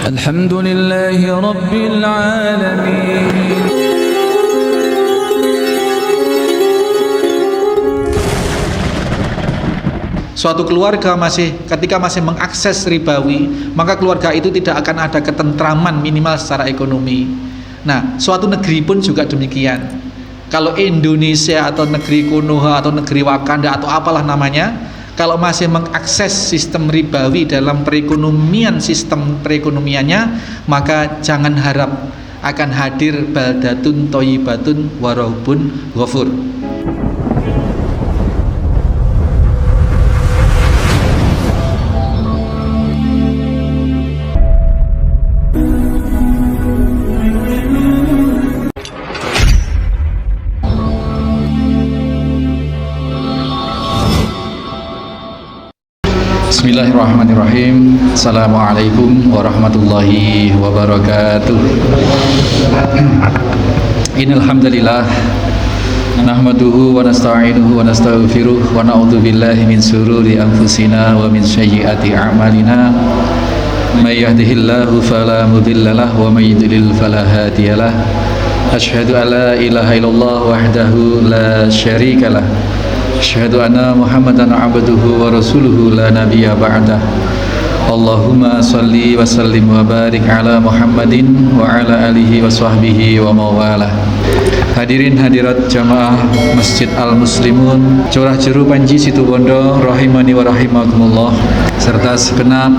Alhamdulillahi Rabbil Alamin. Suatu keluarga ketika masih mengakses ribawi, maka keluarga itu tidak akan ada ketentraman minimal secara ekonomi. Nah, suatu negeri pun juga demikian. Kalau Indonesia atau negeri Konoha atau negeri Wakanda atau apalah namanya, kalau masih mengakses sistem ribawi dalam perekonomian, sistem perekonomiannya, maka jangan harap akan hadir baldatun thayyibatun wa rabbun ghafur. Bismillahirrahmanirrahim. Assalamualaikum warahmatullahi wabarakatuh. Innal hamdalillah nahmaduhu wa nasta'inuhu wa nastaghfiruh wa na'udzu billahi min shururi anfusina wa min sayyiati a'malina. May yahdihillahu fala mudhillalah wa may yudlil fala hadiyalah. Asyhadu an la ilaha illallah wahdahu la syarikalah. Asyhadu anna Muhammadan abduhu wa rasuluhu la nabiyya ba'dah. Allahumma salli wa sallim wa barik ala Muhammadin wa ala alihi wa sahbihi wa mawalah. Hadirin hadirat jamaah Masjid Al-Muslimun Curah Jeru Panji Situbondo rahimani wa rahimakumullah, serta segenap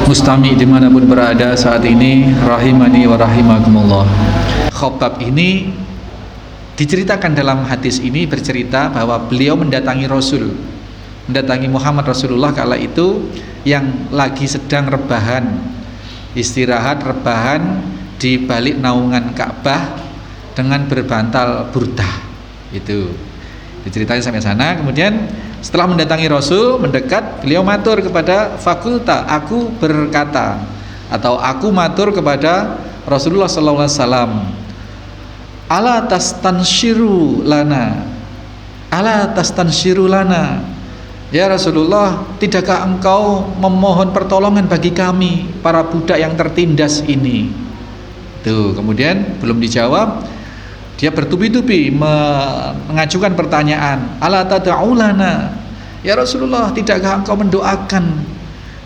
mustami dimanapun berada saat ini rahimani wa rahimakumullah. Khobab ini diceritakan dalam hadis ini, bercerita bahwa beliau mendatangi Muhammad Rasulullah kala itu yang lagi sedang istirahat rebahan di balik naungan Ka'bah dengan berbantal burdah. Itu diceritain sampai sana. Kemudian setelah mendatangi Rasul, mendekat, beliau matur kepada fakulta, aku berkata, atau aku matur kepada Rasulullah sallallahu alaihi wasallam, ala tastansyiru lana, ya Rasulullah, tidakkah engkau memohon pertolongan bagi kami para budak yang tertindas ini? Tuh, kemudian belum dijawab, dia bertubi-tubi mengajukan pertanyaan, ala tad'u lana, ya Rasulullah, tidakkah engkau mendoakan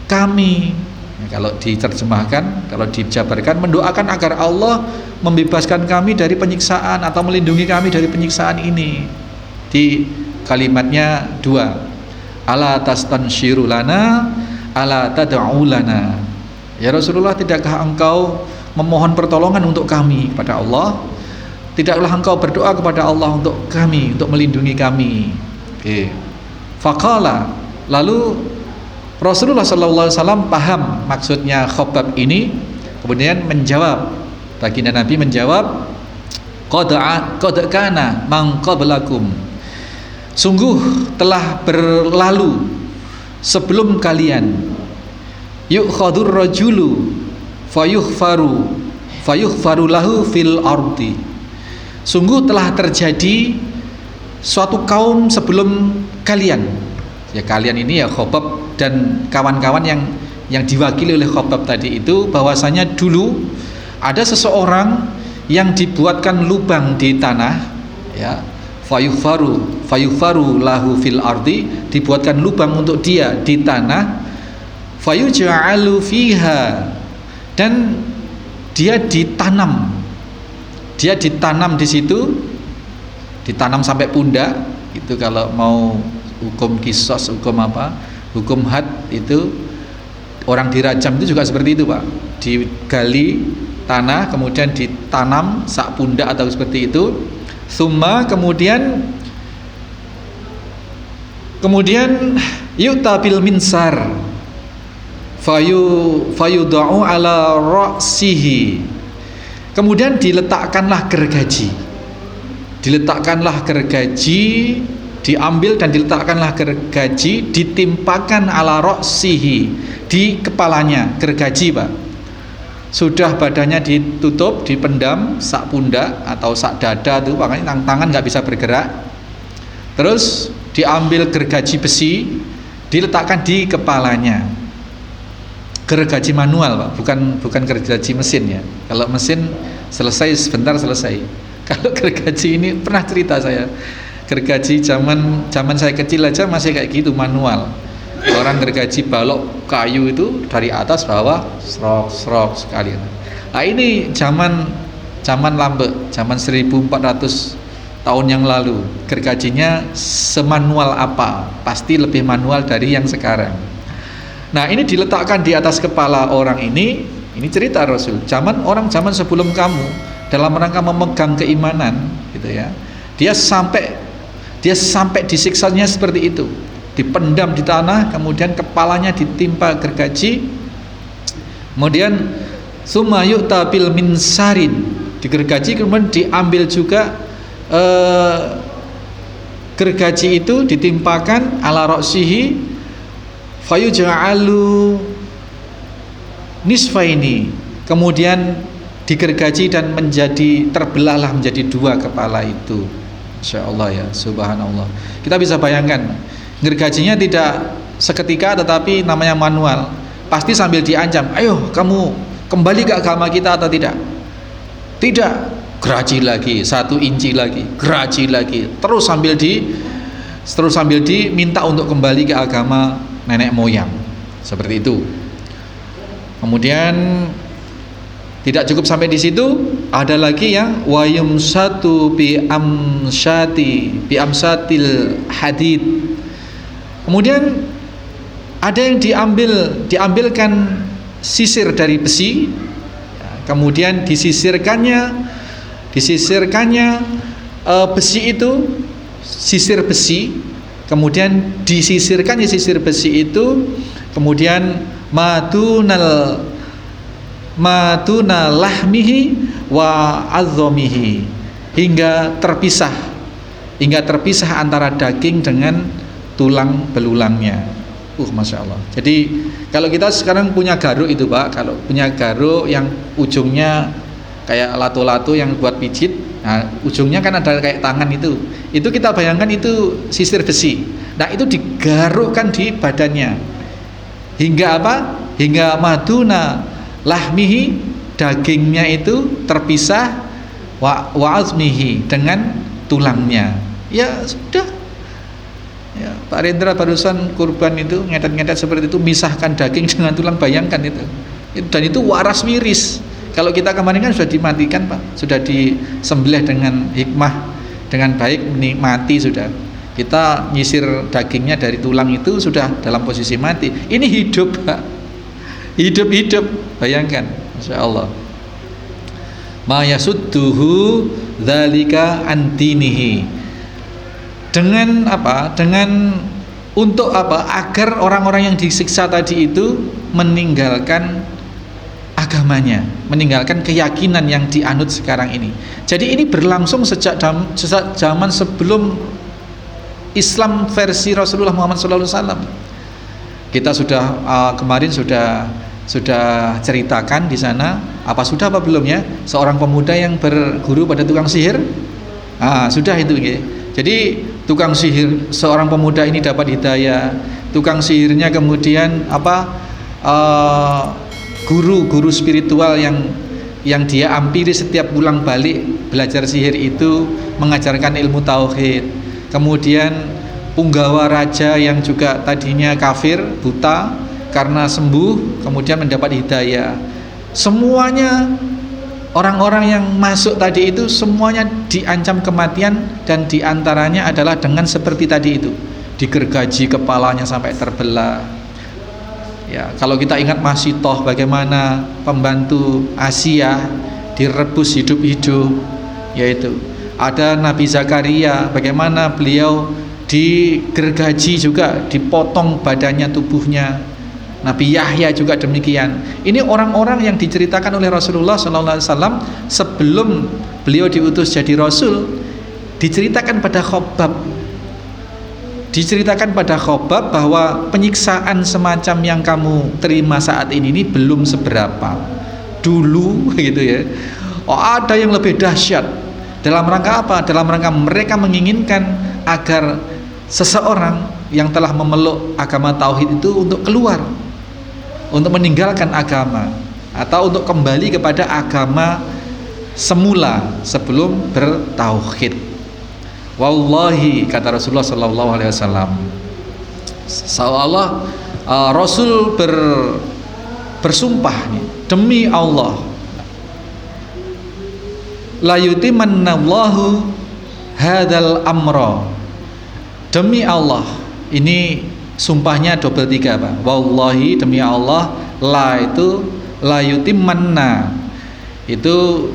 kami? Kalau diterjemahkan, kalau dijabarkan, mendoakan agar Allah membebaskan kami dari penyiksaan atau melindungi kami dari penyiksaan ini. Di kalimatnya dua, ala tastansyiru lana, ala tad'u lana, ya Rasulullah, tidakkah engkau memohon pertolongan untuk kami kepada Allah? Tidaklah engkau berdoa kepada Allah untuk kami, untuk melindungi kami? Oke. Faqala, lalu Rasulullah sallallahu alaihi wasallam paham maksudnya Khobab ini, kemudian menjawab, baginda Nabi menjawab, qad kana man qablakum, sungguh telah berlalu sebelum kalian, yu'khadur rajulu fayughfaru lahu fil ardi, sungguh telah terjadi suatu kaum sebelum kalian. Ya, kalian ini ya Khobab dan kawan-kawan yang diwakili oleh Khobab tadi itu, bahwasanya dulu ada seseorang yang dibuatkan lubang di tanah, ya, fayughfaru lahu fil ardi, dibuatkan lubang untuk dia di tanah, fayuj'alu fiha, dan dia ditanam di situ, ditanam sampai pundak. Itu kalau mau hukum kisos, hukum had itu, orang dirajam itu juga seperti itu, Pak. Digali tanah, kemudian ditanam sak pundak atau seperti itu. Summa kemudian yu'ta bil minsar fayudau ala ra'sihi, kemudian diambil dan diletakkanlah gergaji, ditimpakan ala ra'sihi, di kepalanya. Gergaji, Pak, sudah badannya ditutup, dipendam sak pundak atau sak dada tuh, makanya tangan nggak bisa bergerak. Terus diambil gergaji besi, diletakkan di kepalanya. gergaji manual Pak, bukan gergaji mesin ya. Kalau mesin selesai sebentar selesai. Kalau gergaji ini pernah cerita saya, gergaji zaman saya kecil aja masih kayak gitu, manual. Orang gergaji balok kayu itu dari atas bawah serok sekali. Nah ini zaman lambe, zaman 1400 tahun yang lalu, gergajinya semanual apa? Pasti lebih manual dari yang sekarang. Nah ini diletakkan di atas kepala orang ini cerita Rasul. Orang zaman sebelum kamu dalam rangka memegang keimanan, gitu ya. Dia sampai disiksanya seperti itu, dipendam di tanah, kemudian kepalanya ditimpa gergaji, kemudian summa yu'ta bil minsarin, digergaji, kemudian diambil juga gergaji itu ditimpakan ala ra'sihi fayuj'alu nisfaini, kemudian digergaji dan terbelahlah menjadi dua kepala itu. Masya Allah ya, subhanallah. Kita bisa bayangkan, gergajinya tidak seketika tetapi namanya manual, pasti sambil diancam, ayo kamu kembali ke agama kita atau tidak. Tidak, geraji lagi, 1 inci lagi, geraji lagi, terus sambil diminta untuk kembali ke agama nenek moyang, seperti itu. Kemudian tidak cukup sampai di situ, ada lagi yang wayum satu bi amsatil hadid. Kemudian ada yang diambilkan sisir dari besi, kemudian disisirkannya besi itu, sisir besi, kemudian disisirkannya sisir besi itu, kemudian matuna lahmihi wa azzomihi, hingga terpisah antara daging dengan tulang belulangnya. Masya Allah. Jadi kalau kita sekarang punya garuk itu Pak, kalau punya garuk yang ujungnya kayak lato-lato yang buat pijit, nah ujungnya kan ada kayak tangan itu kita bayangkan itu sisir besi. Nah itu digarukkan di badannya hingga apa? Hingga maduna lahmihi, dagingnya itu terpisah, wa azmihi, dengan tulangnya. Ya sudah ya, Pak Rendra barusan kurban itu ngetet-ngetet seperti itu, misahkan daging dengan tulang, bayangkan itu. Dan itu waras wiris. Kalau kita kemarin kan sudah dimatikan Pak, sudah disembelih dengan hikmah, dengan baik, mati sudah. Kita nyisir dagingnya dari tulang itu sudah dalam posisi mati. Ini hidup Pak, hidup, bayangkan, Masya Allah. Ma yasudduhu dzalika antinihi. Dengan apa? Untuk apa? Agar orang-orang yang disiksa tadi itu meninggalkan agamanya, meninggalkan keyakinan yang dianut sekarang ini. Jadi ini berlangsung sejak zaman sebelum Islam versi Rasulullah Muhammad SAW. Kita sudah kemarin sudah ceritakan di sana, apa sudah apa belum ya, seorang pemuda yang berguru pada tukang sihir. Sudah itu ya. Jadi tukang sihir, seorang pemuda ini dapat hidayah, tukang sihirnya kemudian guru spiritual yang dia ampiri setiap pulang balik belajar sihir itu mengajarkan ilmu tauhid. Kemudian punggawa raja yang juga tadinya kafir, buta, karena sembuh kemudian mendapat hidayah. Semuanya orang-orang yang masuk tadi itu semuanya diancam kematian, dan diantaranya adalah dengan seperti tadi itu, digergaji kepalanya sampai terbelah. Ya, kalau kita ingat Masitoh, bagaimana pembantu Asia direbus hidup-hidup, yaitu ada Nabi Zakaria, bagaimana beliau digergaji juga, dipotong badannya, tubuhnya. Nabi Yahya juga demikian. Ini orang-orang yang diceritakan oleh Rasulullah SAW sebelum beliau diutus jadi Rasul. Diceritakan pada Khobab bahwa penyiksaan semacam yang kamu terima saat ini belum seberapa. Dulu gitu ya, ada yang lebih dahsyat. Dalam rangka apa? Dalam rangka mereka menginginkan agar seseorang yang telah memeluk agama tauhid itu untuk untuk meninggalkan agama atau untuk kembali kepada agama semula sebelum bertauhid. Wallahi, kata Rasulullah sallallahu alaihi wasallam, seolah Rasul bersumpah demi Allah, la yutimannallahu hadzal amra, demi Allah. Ini sumpahnya double 3, Pak. Wallahi, demi Allah, la itu la yutimanna, itu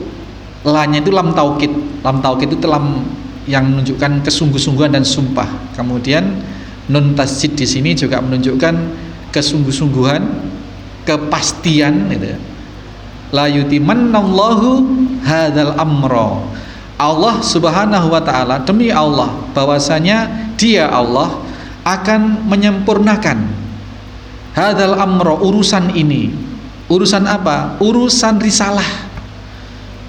lanya itu lam taukid. Lam taukid itu lam yang menunjukkan kesungguh-sungguhan dan sumpah. Kemudian nun tasjid di sini juga menunjukkan kesungguh-sungguhan, kepastian gitu. La yutimannallahu hadzal amra. Allah Subhanahu wa taala, demi Allah, bahwasanya Dia Allah akan menyempurnakan hadzal amra, urusan ini. Urusan apa? Urusan risalah.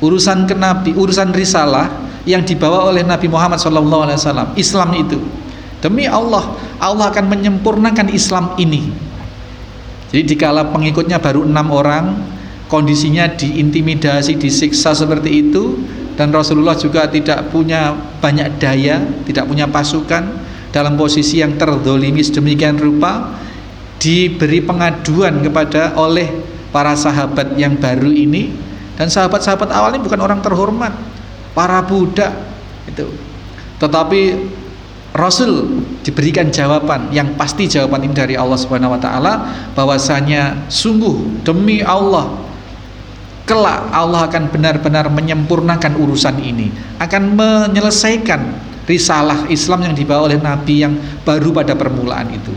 Urusan kenabi, urusan risalah yang dibawa oleh Nabi Muhammad SAW, Islam itu. Demi Allah, Allah akan menyempurnakan Islam ini. Jadi dikala pengikutnya baru 6 orang, kondisinya diintimidasi, disiksa seperti itu, dan Rasulullah juga tidak punya banyak daya, tidak punya pasukan, dalam posisi yang terdolimi sedemikian rupa, diberi pengaduan kepada oleh para sahabat yang baru ini. Dan sahabat-sahabat awalnya bukan orang terhormat, para budak itu. Tetapi Rasul diberikan jawaban yang pasti, jawaban ini dari Allah Subhanahu wa taala, bahwasanya sungguh demi Allah, kelak Allah akan benar-benar menyempurnakan urusan ini, akan menyelesaikan risalah Islam yang dibawa oleh Nabi yang baru pada permulaan itu.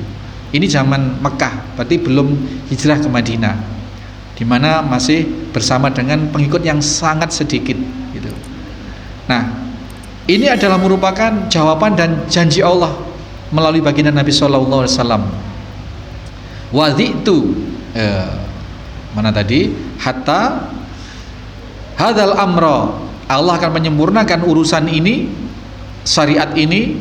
Ini zaman Mekah, berarti belum hijrah ke Madinah, di mana masih bersama dengan pengikut yang sangat sedikit gitu. Nah, ini adalah merupakan jawaban dan janji Allah melalui baginda Nabi sallallahu alaihi wasallam. Wadzitu mana tadi? Hatta hadzal amra, Allah akan menyempurnakan urusan ini, syariat ini,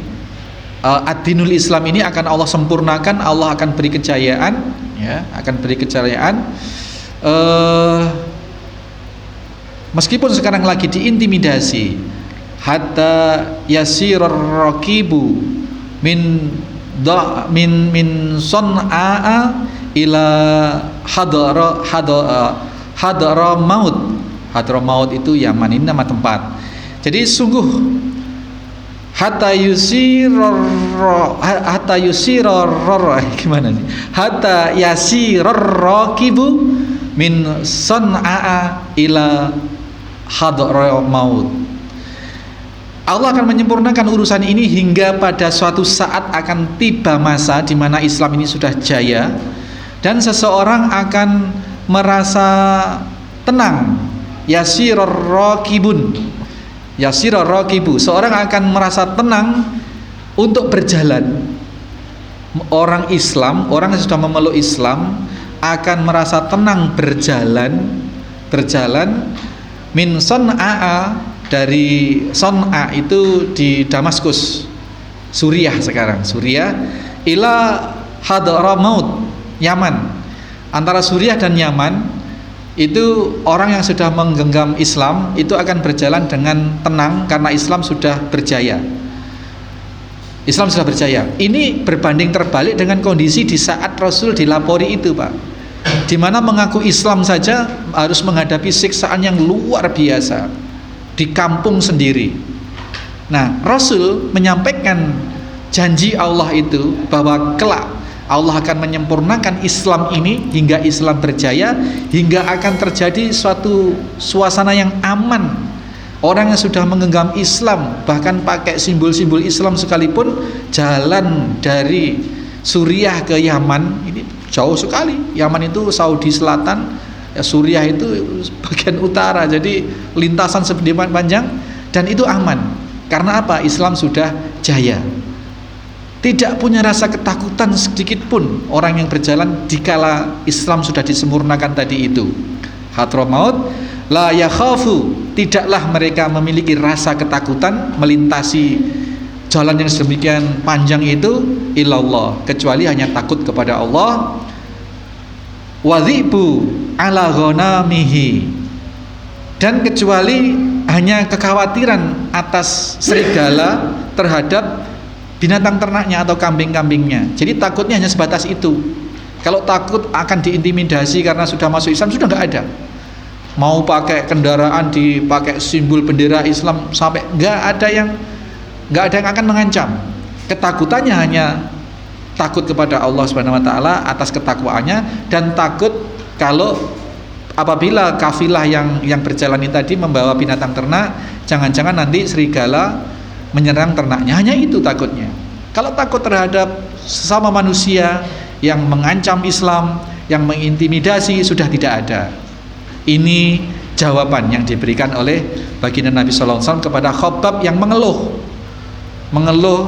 ad-dinul Islam ini akan Allah sempurnakan, Allah akan beri kejayaan, ya, akan beri kejayaan. Meskipun sekarang lagi diintimidasi, hatta yasirar raqibu min son'a ila Hadramaut. Hadramaut itu Yaman, ini nama tempat. Jadi sungguh hatta yasirar raqibu min son'a ila Hadramaut. Allah akan menyempurnakan urusan ini hingga pada suatu saat akan tiba masa di mana Islam ini sudah jaya dan seseorang akan merasa tenang. Yasirar raqibun, yasirar raqibu, seorang akan merasa tenang untuk berjalan. Orang Islam, orang yang sudah memeluk Islam akan merasa tenang berjalan min son'a, dari Son'a itu di Damaskus, Suriah sekarang, Suriah, ila Hadramaut, Yaman. Antara Suriah dan Yaman itu orang yang sudah menggenggam Islam itu akan berjalan dengan tenang karena Islam sudah berjaya. Islam sudah berjaya. Ini berbanding terbalik dengan kondisi di saat Rasul dilapori itu, Pak, di mana mengaku Islam saja harus menghadapi siksaan yang luar biasa di kampung sendiri. Nah, Rasul menyampaikan janji Allah itu bahwa kelak Allah akan menyempurnakan Islam ini hingga Islam berjaya, hingga akan terjadi suatu suasana yang aman. Orang yang sudah menggenggam Islam, bahkan pakai simbol-simbol Islam sekalipun, jalan dari Suriah ke Yaman ini jauh sekali. Yaman itu Saudi Selatan, ya, Suriah itu bagian utara, jadi lintasan sedemikian panjang dan itu aman. Karena apa? Islam sudah jaya. Tidak punya rasa ketakutan sedikit pun orang yang berjalan dikala Islam sudah disempurnakan tadi itu. Hadramaut la yakhafu, tidaklah mereka memiliki rasa ketakutan melintasi jalan yang sedemikian panjang itu, illallah, kecuali hanya takut kepada Allah. wadhibu ala ghanamihi, dan kecuali hanya kekhawatiran atas serigala terhadap binatang ternaknya atau kambing-kambingnya. Jadi takutnya hanya sebatas itu. Kalau takut akan diintimidasi karena sudah masuk Islam, sudah nggak ada. Mau pakai kendaraan dipakai simbol bendera Islam, sampai nggak ada yang akan mengancam. Ketakutannya hanya takut kepada Allah Subhanahu wa taala atas ketakwaannya, dan takut kalau apabila kafilah yang berjalan ini tadi membawa binatang ternak, jangan-jangan nanti serigala menyerang ternaknya. Hanya itu takutnya. Kalau takut terhadap sesama manusia yang mengancam Islam, yang mengintimidasi, sudah tidak ada. Ini jawaban yang diberikan oleh baginda Nabi sallallahu alaihi wasallam kepada Khabbab yang mengeluh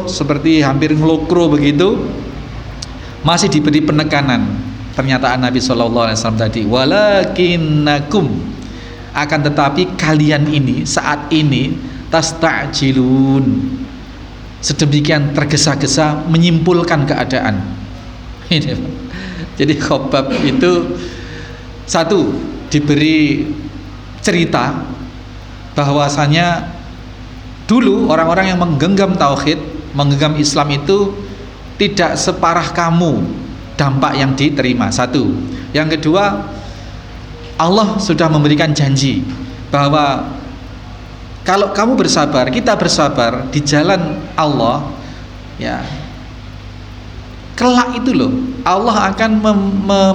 seperti hampir ngelokro begitu. Masih diberi penekanan pernyataan Nabi sallallahu alaihi wasallam tadi, walakinnakum, akan tetapi kalian ini saat ini tasta'jilun, sedemikian tergesa-gesa menyimpulkan keadaan. Ini, jadi Khabbab itu satu diberi cerita bahwasanya dulu orang-orang yang menggenggam tauhid, menggenggam Islam itu tidak separah kamu dampak yang diterima. Satu. Yang kedua, Allah sudah memberikan janji bahwa kalau kamu bersabar, kita bersabar di jalan Allah, ya, kelak itu loh Allah akan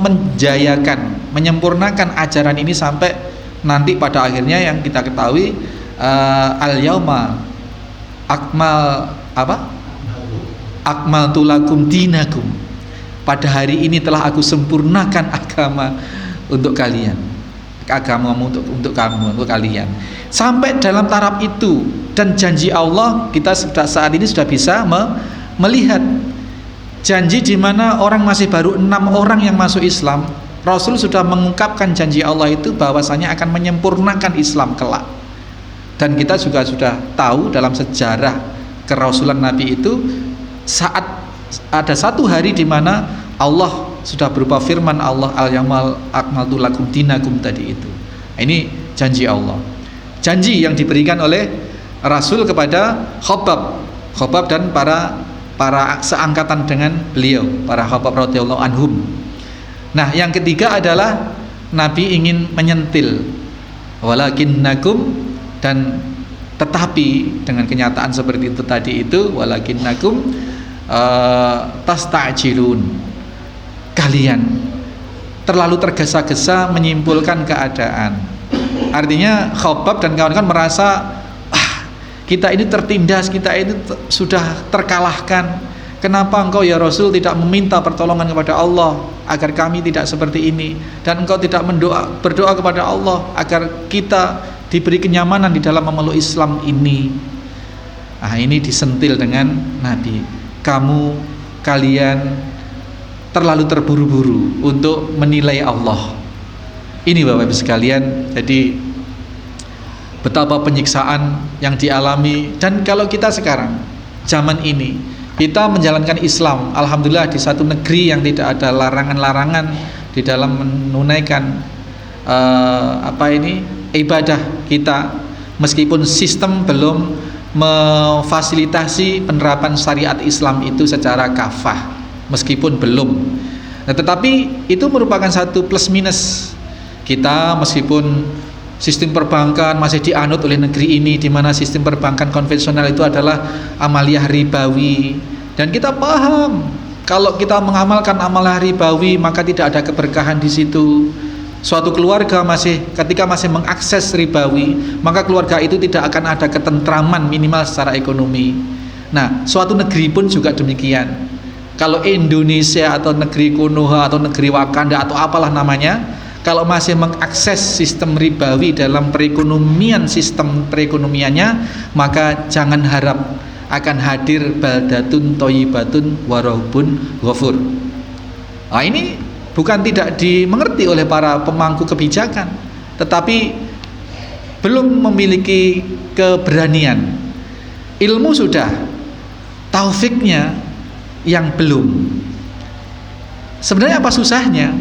menjayakan, menyempurnakan ajaran ini sampai nanti pada akhirnya yang kita ketahui, al-yauma akmaltu lakum dinakum, pada hari ini telah aku sempurnakan agama untuk kalian, agamamu untuk kalian. Sampai dalam taraf itu, dan janji Allah kita saat ini sudah bisa melihat janji di mana orang masih baru 6 orang yang masuk Islam. Rasul sudah mengungkapkan janji Allah itu bahwasanya akan menyempurnakan Islam kelak. Dan kita juga sudah tahu dalam sejarah kerasulan Nabi itu, saat ada satu hari di mana Allah sudah berupa firman Allah, al-yauma akmaltu lakum dinakum tadi itu. Ini janji Allah. Janji yang diberikan oleh Rasul kepada Khabbab dan para seangkatan dengan beliau, para Khabbab radhiyallahu anhum. Nah, yang ketiga adalah Nabi ingin menyentil walakinnakum, dan tetapi dengan kenyataan seperti itu tadi itu, walakinnakum tasta'jilun, kalian terlalu tergesa-gesa menyimpulkan keadaan. Artinya Khabbab dan kawan-kawan merasa kita ini tertindas, kita ini sudah terkalahkan. Kenapa engkau ya Rasul tidak meminta pertolongan kepada Allah agar kami tidak seperti ini, dan engkau tidak berdoa kepada Allah agar kita diberi kenyamanan di dalam memeluk Islam ini. Ini disentil dengan Nabi. Kalian terlalu terburu-buru untuk menilai Allah. Ini Bapak Ibu sekalian, jadi betapa penyiksaan yang dialami. Dan kalau kita sekarang zaman ini kita menjalankan Islam, alhamdulillah di satu negeri yang tidak ada larangan-larangan di dalam menunaikan ibadah kita, meskipun sistem belum memfasilitasi penerapan syariat Islam itu secara kafah, meskipun belum. Nah, tetapi itu merupakan satu plus minus kita, meskipun sistem perbankan masih dianut oleh negeri ini, di mana sistem perbankan konvensional itu adalah amaliyah ribawi, dan kita paham kalau kita mengamalkan amaliyah ribawi maka tidak ada keberkahan di situ. Suatu keluarga ketika masih mengakses ribawi, maka keluarga itu tidak akan ada ketentraman minimal secara ekonomi. Nah, suatu negeri pun juga demikian. Kalau Indonesia atau negeri Konoha atau negeri Wakanda atau apalah namanya, kalau masih mengakses sistem ribawi dalam perekonomian, sistem perekonomiannya, maka jangan harap akan hadir baldatun thayyibatun warahbun ghafur. Ini bukan tidak dimengerti oleh para pemangku kebijakan, tetapi belum memiliki keberanian. Ilmu sudah, taufiknya yang belum. Sebenarnya apa susahnya?